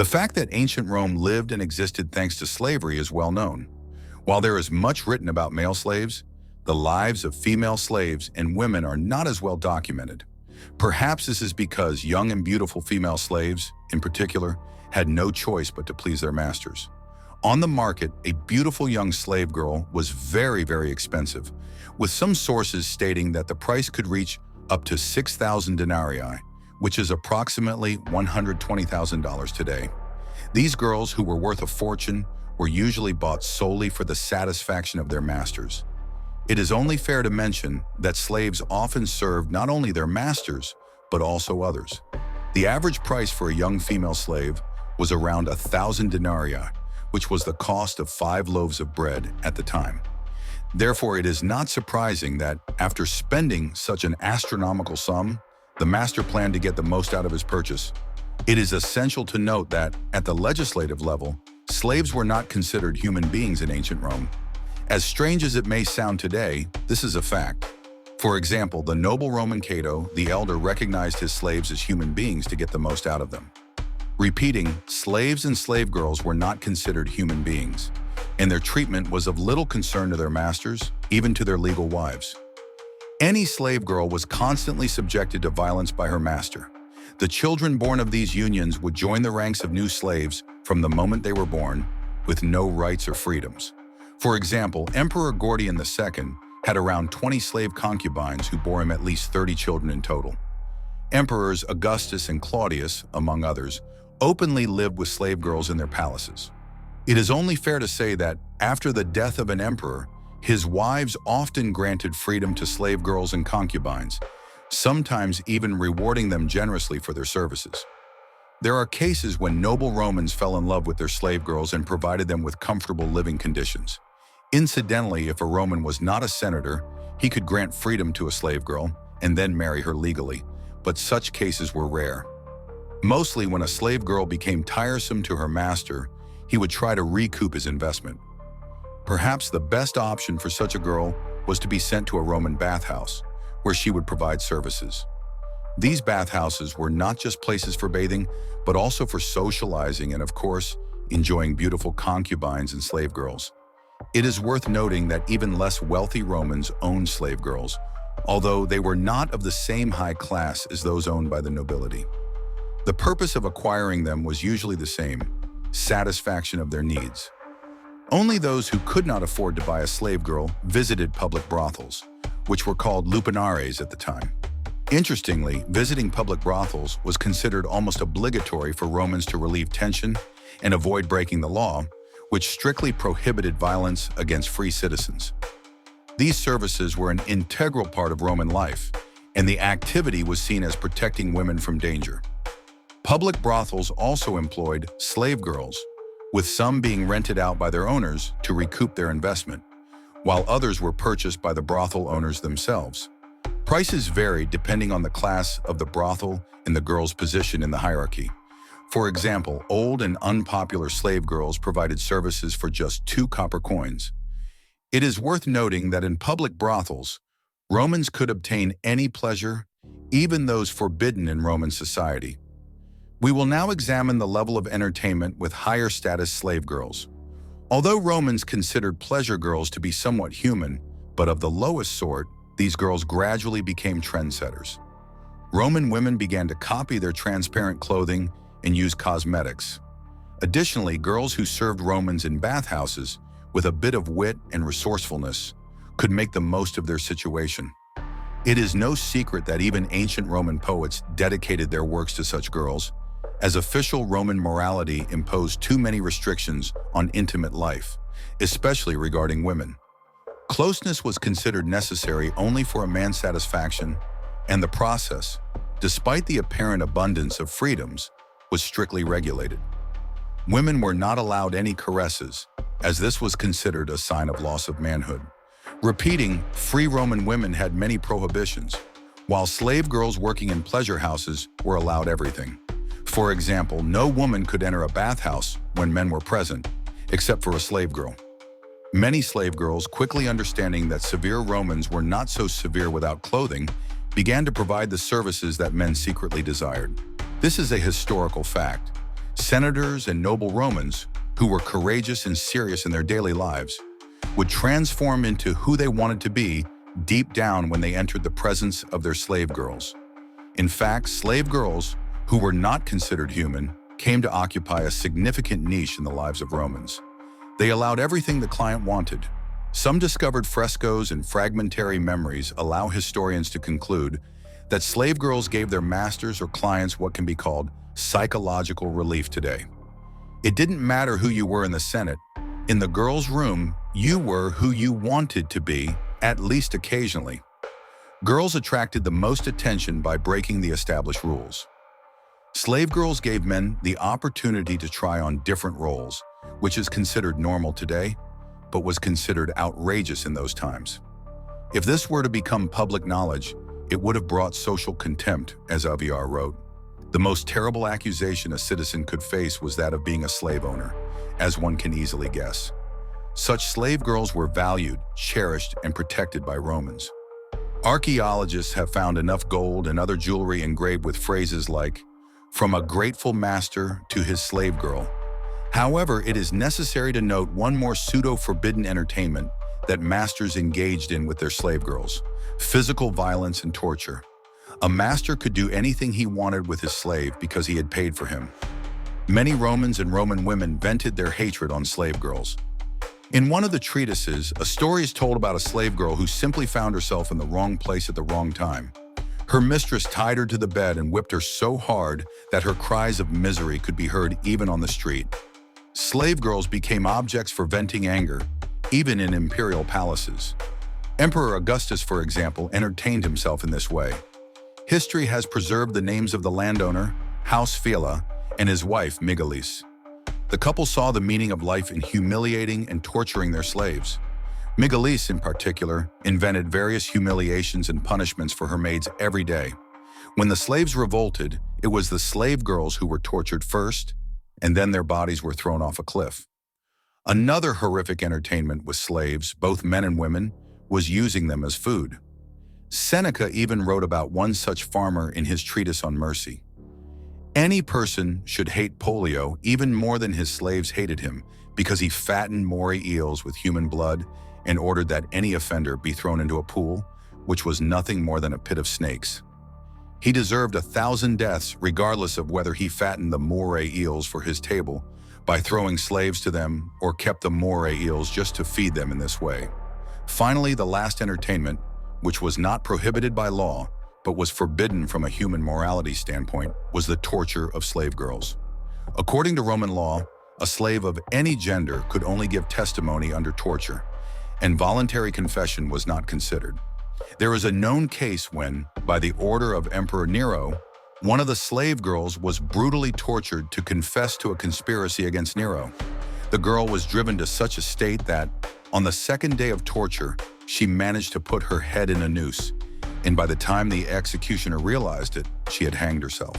The fact that ancient Rome lived and existed thanks to slavery is well known. While there is much written about male slaves, the lives of female slaves and women are not as well documented. Perhaps this is because young and beautiful female slaves, in particular, had no choice but to please their masters. On the market, a beautiful young slave girl was very, very expensive, with some sources stating that the price could reach up to 6,000 denarii, which is approximately $120,000 today. These girls, who were worth a fortune, were usually bought solely for the satisfaction of their masters. It is only fair to mention that slaves often served not only their masters, but also others. The average price for a young female slave was around 1,000 denarii, which was the cost of 5 loaves of bread at the time. Therefore, it is not surprising that, after spending such an astronomical sum, the master planned to get the most out of his purchase. It is essential to note that, at the legislative level, slaves were not considered human beings in ancient Rome. As strange as it may sound today, this is a fact. For example, the noble Roman Cato the Elder recognized his slaves as human beings to get the most out of them. Repeating, slaves and slave girls were not considered human beings, and their treatment was of little concern to their masters, even to their legal wives. Any slave girl was constantly subjected to violence by her master. The children born of these unions would join the ranks of new slaves from the moment they were born, with no rights or freedoms. For example, Emperor Gordian II had around 20 slave concubines who bore him at least 30 children in total. Emperors Augustus and Claudius, among others, openly lived with slave girls in their palaces. It is only fair to say that, after the death of an emperor, his wives often granted freedom to slave girls and concubines, sometimes even rewarding them generously for their services. There are cases when noble Romans fell in love with their slave girls and provided them with comfortable living conditions. Incidentally, if a Roman was not a senator, he could grant freedom to a slave girl and then marry her legally, but such cases were rare. Mostly when a slave girl became tiresome to her master, he would try to recoup his investment. Perhaps the best option for such a girl was to be sent to a Roman bathhouse, where she would provide services. These bathhouses were not just places for bathing, but also for socializing and, of course, enjoying beautiful concubines and slave girls. It is worth noting that even less wealthy Romans owned slave girls, although they were not of the same high class as those owned by the nobility. The purpose of acquiring them was usually the same: satisfaction of their needs. Only those who could not afford to buy a slave girl visited public brothels, which were called lupanares at the time. Interestingly, visiting public brothels was considered almost obligatory for Romans to relieve tension and avoid breaking the law, which strictly prohibited violence against free citizens. These services were an integral part of Roman life, and the activity was seen as protecting women from danger. Public brothels also employed slave girls, with some being rented out by their owners to recoup their investment, while others were purchased by the brothel owners themselves. Prices varied depending on the class of the brothel and the girl's position in the hierarchy. For example, old and unpopular slave girls provided services for just 2 copper coins. It is worth noting that in public brothels, Romans could obtain any pleasure, even those forbidden in Roman society. We will now examine the level of entertainment with higher status slave girls. Although Romans considered pleasure girls to be somewhat human, but of the lowest sort, these girls gradually became trendsetters. Roman women began to copy their transparent clothing and use cosmetics. Additionally, girls who served Romans in bathhouses, with a bit of wit and resourcefulness, could make the most of their situation. It is no secret that even ancient Roman poets dedicated their works to such girls, as official Roman morality imposed too many restrictions on intimate life, especially regarding women. Closeness was considered necessary only for a man's satisfaction, and the process, despite the apparent abundance of freedoms, was strictly regulated. Women were not allowed any caresses, as this was considered a sign of loss of manhood. Repeating, free Roman women had many prohibitions, while slave girls working in pleasure houses were allowed everything. For example, no woman could enter a bathhouse when men were present, except for a slave girl. Many slave girls, quickly understanding that severe Romans were not so severe without clothing, began to provide the services that men secretly desired. This is a historical fact. Senators and noble Romans, who were courageous and serious in their daily lives, would transform into who they wanted to be deep down when they entered the presence of their slave girls. In fact, slave girls, who were not considered human, came to occupy a significant niche in the lives of Romans. They allowed everything the client wanted. Some discovered frescoes and fragmentary memories allow historians to conclude that slave girls gave their masters or clients what can be called psychological relief today. It didn't matter who you were in the Senate. In the girls' room, you were who you wanted to be, at least occasionally. Girls attracted the most attention by breaking the established rules. Slave girls gave men the opportunity to try on different roles, which is considered normal today, but was considered outrageous in those times. If this were to become public knowledge, it would have brought social contempt, as Aviar wrote. The most terrible accusation a citizen could face was that of being a slave owner, as one can easily guess. Such slave girls were valued, cherished, and protected by Romans. Archaeologists have found enough gold and other jewelry engraved with phrases like, "From a grateful master to his slave girl." However, it is necessary to note one more pseudo-forbidden entertainment that masters engaged in with their slave girls: physical violence and torture. A master could do anything he wanted with his slave because he had paid for him. Many Romans and Roman women vented their hatred on slave girls. In one of the treatises, a story is told about a slave girl who simply found herself in the wrong place at the wrong time. Her mistress tied her to the bed and whipped her so hard that her cries of misery could be heard even on the street. Slave girls became objects for venting anger, even in imperial palaces. Emperor Augustus, for example, entertained himself in this way. History has preserved the names of the landowner, House Phila, and his wife, Megalis. The couple saw the meaning of life in humiliating and torturing their slaves. Megalis, in particular, invented various humiliations and punishments for her maids every day. When the slaves revolted, it was the slave girls who were tortured first, and then their bodies were thrown off a cliff. Another horrific entertainment with slaves, both men and women, was using them as food. Seneca even wrote about one such farmer in his treatise on mercy. Any person should hate Pollio even more than his slaves hated him, because he fattened moray eels with human blood and ordered that any offender be thrown into a pool, which was nothing more than a pit of snakes. He deserved 1,000 deaths, regardless of whether he fattened the moray eels for his table by throwing slaves to them or kept the moray eels just to feed them in this way. Finally, the last entertainment, which was not prohibited by law, but was forbidden from a human morality standpoint, was the torture of slave girls. According to Roman law, a slave of any gender could only give testimony under torture, and voluntary confession was not considered. There is a known case when, by the order of Emperor Nero, one of the slave girls was brutally tortured to confess to a conspiracy against Nero. The girl was driven to such a state that, on the second day of torture, she managed to put her head in a noose, and by the time the executioner realized it, she had hanged herself.